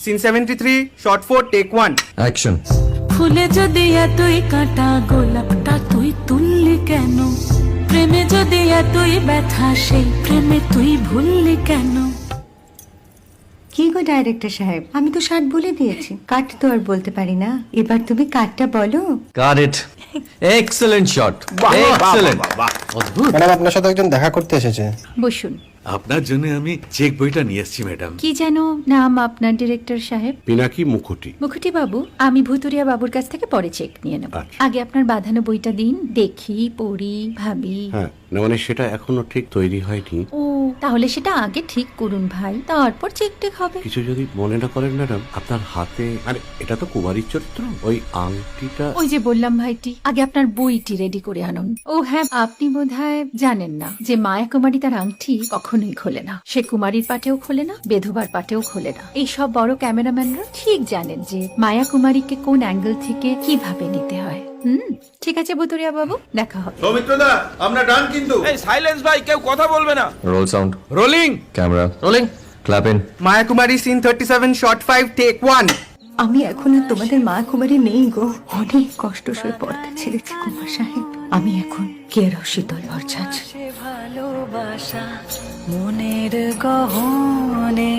Scene 73 short 4 take 1 action. ফুলে যদি এতই কাঁটা গোলাপটা তুই তুললি কেন? প্রেমে যদি এতই ব্যথা সেই প্রেমে তুই ভুললি কেন? কি গো ডাইরেক্টর সাহেব, আমি তো 60 বলে দিয়েছি, কাট তো আর বলতে পারি না, এবার তুমি কাটটা বলো। Got it. Excellent shot, excellent. অদ্ভুত। ম্যাডাম আপনার সাথে একজন দেখা করতে এসেছে। বসুন। আপনার জন্য আমি চেক বইটা নিয়ে এসেছি ম্যাডাম। কি যেন নাম আপনার ডিরেক্টর সাহেব? পিনাকি মুখোটি। মুখুটি বাবু, আমি ভুতুরিয়া বাবুর কাছ থেকে পরে চেক নিয়ে নেব। আচ্ছা। আগে আপনার বাঁধানো বইটা দিন, দেখি, পড়ি, ভাবি। হ্যাঁ, না মানে সেটা এখনো ঠিক তৈরি হয়নি। ও, তাহলে সেটা আগে ঠিক করুন ভাই, তারপর চেক টেক হবে। কিছু যদি মনে না করেন ম্যাডাম, আপনার হাতে, আরে এটা তো কুমারীর চরিত্র, ওই আংটিটা। ওই যে বললাম ভাইটি, আগে আপনার বইটি রেডি করে আনুন। ও হ্যাঁ, আপনি বোধহয় জানেন না যে মায়া কুমারী তার আংটি কখনোই খোলে না। সে কুমারীর পাটেও খোলে না, বেধবার পাটেও খোলে না। এই সব বড় ক্যামেরাম্যানরা ঠিক জানেন যে মায়া কুমারীকে কোন অ্যাঙ্গেল থেকে কিভাবে নিতে হয়। ঠিক আছে ভুতুরিয়া বাবু, দেখা হবে। সৌমিত্রদা, আমরা ডান কিন্তু। এই সাইলেন্স ভাই, কেউ কথা বলবে না। Roll sound, rolling. Camera rolling, clap in. Maya Kumari scene 37 shot 5 take 1 আমি এখন আর তোমাদের মা কুমারী নেই গো, অনেক কষ্ট সয়ে পর্দা ছেড়েছি কুমার সাহেব। আমি এখন কেরো শীতল ভরছাছ। ভালোবাসা মনের গহনে।